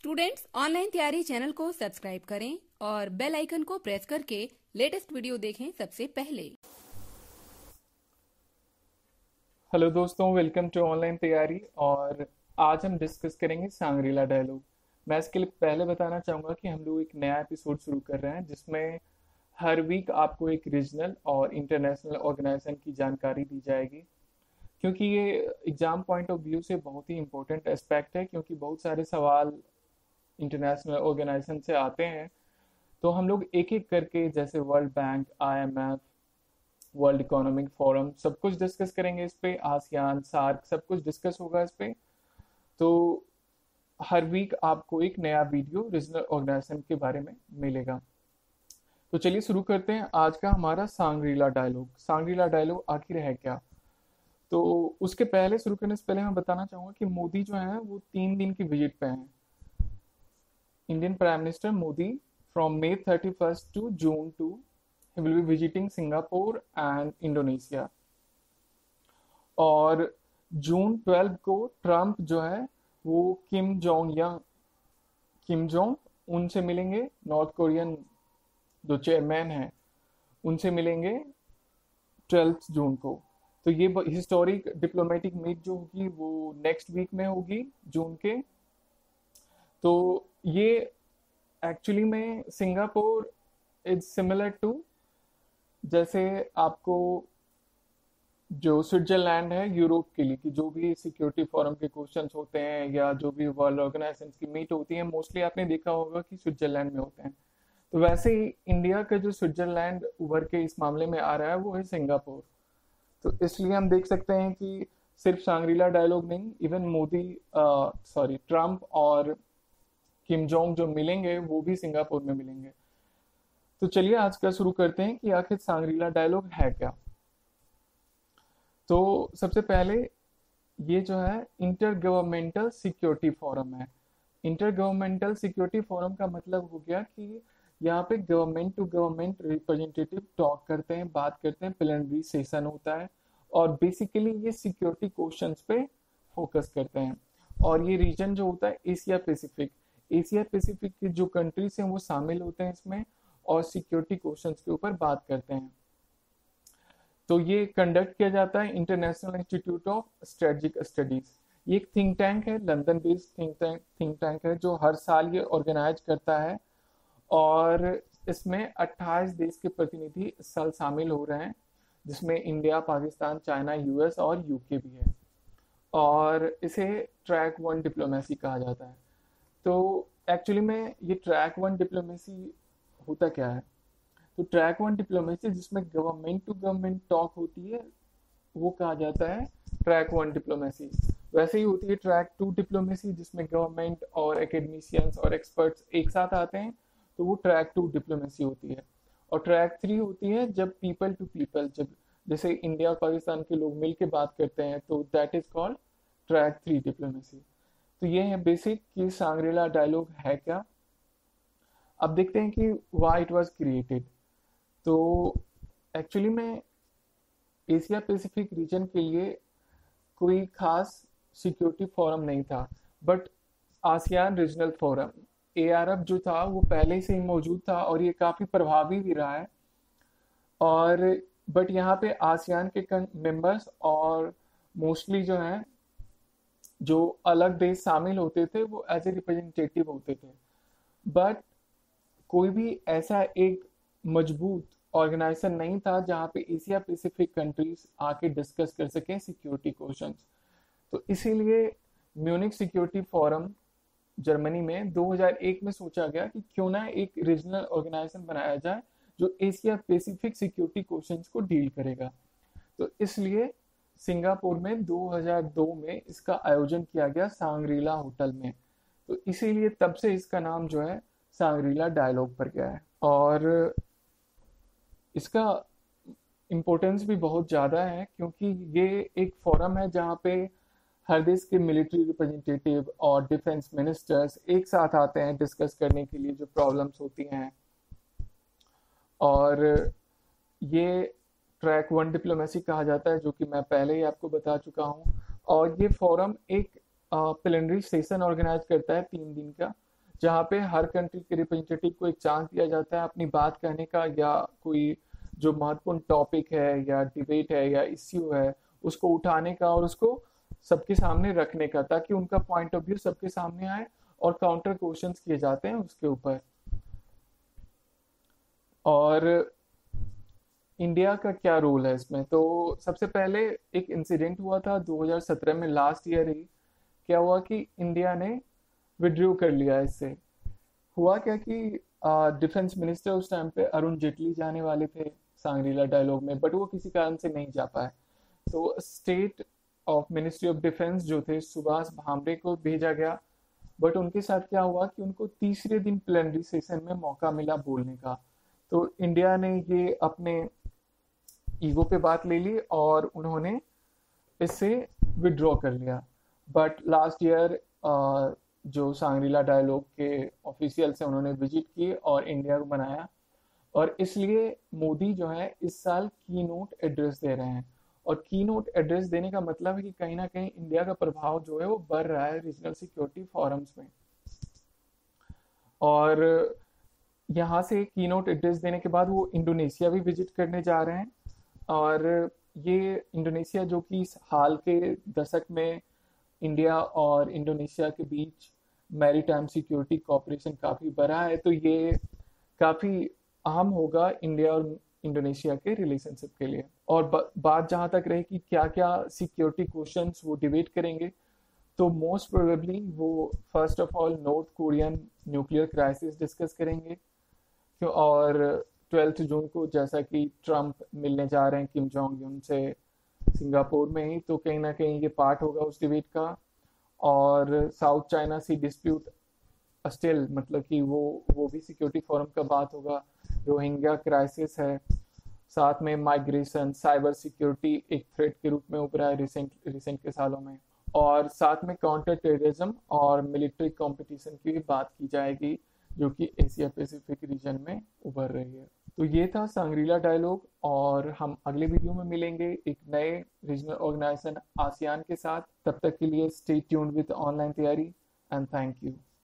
Students online तैयारी channel को subscribe करें और बेल आइकन को प्रेस करके लेटेस्ट वीडियो देखें सबसे पहले। हेलो दोस्तों, वेलकम टू ऑनलाइन तैयारी। और आज हम डिस्कस करेंगे सांग्रीला डायलॉग। मैं इसके लिए पहले बताना चाहूँगा कि हम लोग एक नया एपिसोड शुरू कर रहे हैं जिसमें हर वीक आपको एक रीजनल और इंटरनेशनल ऑर्गेनाइजेशन की जानकारी दी जाएगी, क्योंकि ये एग्जाम पॉइंट ऑफ व्यू से बहुत ही इम्पोर्टेंट एस्पेक्ट है, क्योंकि बहुत सारे सवाल इंटरनेशनल ऑर्गेनाइजेशन से आते हैं। तो हम लोग एक एक करके, जैसे world bank, IMF, world economic forum, सब कुछ डिस्कस करेंगे इस पे। आसियान, सार्क, सब कुछ डिस्कस होगा इस पे। तो हर वीक आपको एक नया वीडियो रीजनल ऑर्गेनाइजेशन के बारे में मिलेगा। तो चलिए शुरू करते हैं आज का हमारा सांग्रीला डायलॉग। सांग्रीला डायलॉग आखिर है क्या? तो उसके पहले, शुरू करने से पहले मैं बताना चाहूंगा कि मोदी जो है वो 3 दिन की विजिट पे हैं। Indian prime minister Modi from May 31st to June 2 he will be visiting Singapore and Indonesia। और जून 12 को ट्रम्प जो है वो किम जोंग उनसे मिलेंगे। नॉर्थ कोरियन जो चेयरमैन है उनसे मिलेंगे 12 जून को। तो ये हिस्टोरिक डिप्लोमेटिक मीट जो होगी वो नेक्स्ट वीक में होगी, जून के। तो ये एक्चुअली में सिंगापुर इज सिमिलर टू, जैसे आपको जो स्विट्जरलैंड है यूरोप के लिए, कि जो भी सिक्योरिटी फोरम के क्वेश्चंस होते हैं या जो भी वर्ल्ड ऑर्गेनाइजेशन की मीट होती है, मोस्टली आपने देखा होगा कि स्विट्जरलैंड में होते हैं। तो वैसे ही इंडिया का जो स्विट्जरलैंड उभर के इस मामले में आ रहा है वो है सिंगापुर। तो इसलिए हम देख सकते हैं कि सिर्फ सांग्रीला डायलॉग नहीं, इवन ट्रम्प और किम जोंग जो मिलेंगे वो भी सिंगापुर में मिलेंगे। तो चलिए आज का शुरू करते हैं कि आखिर सांग्रीला डायलॉग है क्या। तो सबसे पहले ये जो है इंटर गवर्नमेंटल सिक्योरिटी फोरम है। इंटर गवर्नमेंटल सिक्योरिटी फोरम का मतलब हो गया कि यहाँ पे government to government representative talk करते हैं, बात करते हैं, प्लेनरी सेशन होता है और बेसिकली ये सिक्योरिटी क्वेश्चंस पे फोकस करते हैं। और ये रीजन जो होता है एशिया पैसिफिक की जो कंट्रीज हैं वो शामिल होते हैं इसमें और सिक्योरिटी क्वेश्चंस के ऊपर बात करते हैं। तो ये कंडक्ट किया जाता है international institute of strategic studies. ये एक थिंक टैंक है, लंदन बेस्ड थिंक टैंक है जो हर साल ये ऑर्गेनाइज करता है। और इसमें 28 देश के प्रतिनिधि इस साल शामिल हो रहे हैं, जिसमें इंडिया, पाकिस्तान, चाइना, US और UK भी है। और इसे ट्रैक 1 डिप्लोमेसी कहा जाता है। तो एक्चुअली में ये ट्रैक 1 डिप्लोमेसी होता क्या है? तो ट्रैक 1 डिप्लोमेसी जिसमें गवर्नमेंट टू गवर्नमेंट टॉक होती है वो कहा जाता है ट्रैक 1 डिप्लोमेसी। वैसे ही होती है ट्रैक 2 डिप्लोमेसी जिसमें गवर्नमेंट और एकेडमिशियंस और एक्सपर्ट्स एक साथ आते हैं, तो वो ट्रैक 2 डिप्लोमेसी होती है। और ट्रैक 3 होती है जब पीपल टू पीपल, जब जैसे इंडिया और पाकिस्तान के लोग मिल के बात करते हैं, तो that is called track 3 diplomacy. तो ये है बेसिक कि सांग्रीला डायलॉग है क्या। अब देखते हैं कि व्हाई इट वाज क्रिएटेड। तो एक्चुअली में एशिया पैसिफिक रीजन के लिए कोई खास सिक्योरिटी फोरम नहीं था, but ASEAN regional forum ARF जो था वो पहले से ही मौजूद था और ये काफ़ी प्रभावी भी रहा है। और बट यहाँ पे आसियान के मेंबर्स और मोस्टली जो हैं, जो अलग देश शामिल होते थे, वो एज ए रिप्रेजेंटेटिव होते थे। बट कोई भी ऐसा एक मजबूत ऑर्गेनाइजेशन नहीं था जहाँ पे एशिया पैसिफिक कंट्रीज आके डिस्कस कर सकें सिक्योरिटी क्वेश्चंस। तो इसीलिए म्यूनिक सिक्योरिटी फोरम जर्मनी में 2001 में सोचा गया कि क्यों ना एक रीजनल ऑर्गेनाइजेशन बनाया जाए जो एशिया पैसिफिक सिक्योरिटी क्वेश्चंस को डील करेगा। तो इसलिए सिंगापुर में 2002 में इसका आयोजन किया गया सांग्रीला होटल में। तो इसीलिए तब से इसका नाम जो है सांग्रीला डायलॉग पर गया है। और इसका इम्पोर्टेंस भी बहुत ज़्यादा है क्योंकि ये एक फोरम है जहाँ पे हर देश के मिलिट्री रिप्रेजेंटेटिव और डिफेंस मिनिस्टर्स एक साथ आते हैं डिस्कस करने के लिए जो प्रॉब्लम्स होती हैं। और ये ट्रैक 1 डिप्लोमेसी कहा जाता है, जो कि मैं पहले ही आपको बता चुका हूँ। और ये फोरम एक प्लेनरी सेशन ऑर्गेनाइज करता है 3 दिन का, जहाँ पे हर कंट्री के रिप्रेजेंटेटिव को एक चांस दिया जाता है अपनी बात कहने का, या कोई जो महत्वपूर्ण टॉपिक है या डिबेट है या इश्यू है उसको उठाने का और उसको सबके सामने रखने का, ताकि उनका पॉइंट ऑफ व्यू सबके सामने आए और काउंटर क्वेश्चंस किए जाते हैं उसके ऊपर। और इंडिया का क्या रोल है इसमें, तो सबसे पहले एक इंसिडेंट हुआ था 2017 में, लास्ट ईयर ही। क्या हुआ कि इंडिया ने विड्रॉ कर लिया इससे। हुआ क्या कि डिफेंस मिनिस्टर उस टाइम पे अरुण जेटली जाने वाले थे सांगरीला डायलॉग में, बट वो किसी कारण से नहीं जा पाए। तो state of ministry of defence जो थे सुभाष भामरे को भेजा गया, बट उनके साथ क्या हुआ कि उनको तीसरे दिन प्लेनरी सेशन में मौका मिला बोलने का। तो इंडिया ने ये अपने ईगो पे बात ले ली और उन्होंने इससे विड्रॉ कर लिया। बट लास्ट ईयर जो सांगरीला डायलॉग के ऑफिशियल्स हैं उन्होंने विजिट की और इंडिया को बनाया, और इसलिए मोदी जो है इस साल की नोट एड्रेस दे रहे हैं। और की नोट एड्रेस देने का मतलब है कि कहीं ना कहीं इंडिया का प्रभाव जो है वो बढ़ रहा है रीजनल सिक्योरिटी फोरम्स में। और यहाँ से की नोट एड्रेस देने के बाद वो इंडोनेशिया भी विजिट करने जा रहे हैं। और ये इंडोनेशिया जो कि इस हाल के दशक में इंडिया और इंडोनेशिया के बीच मैरीटाइम सिक्योरिटी कोऑपरेशन काफ़ी बढ़ा है, तो ये काफ़ी अहम होगा इंडिया और इंडोनेशिया के रिलेशनशिप के लिए। और बात जहाँ तक रहे कि क्या क्या सिक्योरिटी क्वेश्चंस वो डिबेट करेंगे, तो मोस्ट प्रोबेबली वो first of all north Korean nuclear crisis discuss करेंगे। क्यों, और 12 जून को जैसा कि ट्रम्प मिलने जा रहे हैं किम जोंग उन से सिंगापुर में ही, तो कहीं ना कहीं ये पार्ट होगा उस डिबेट का। और साउथ चाइना सी डिस्प्यूट स्टिल, मतलब कि वो भी सिक्योरिटी फोरम का बात होगा। रोहिंग्या क्राइसिस है, साथ में माइग्रेशन, साइबर सिक्योरिटी एक थ्रेट के रूप में उभरा है रिसेंट के सालों में। और साथ में काउंटर टेररिज्म और मिलिट्री कंपटीशन की भी बात की जाएगी, जो कि एशिया पैसिफिक रीजन में उभर रही है। तो ये था सांग्रीला डायलॉग, और हम अगले वीडियो में मिलेंगे एक नए रीजनल ऑर्गेनाइजेशन आसियान के साथ। तब तक के लिए स्टे ट्यून्ड विद ऑनलाइन तैयारी, एंड थैंक यू।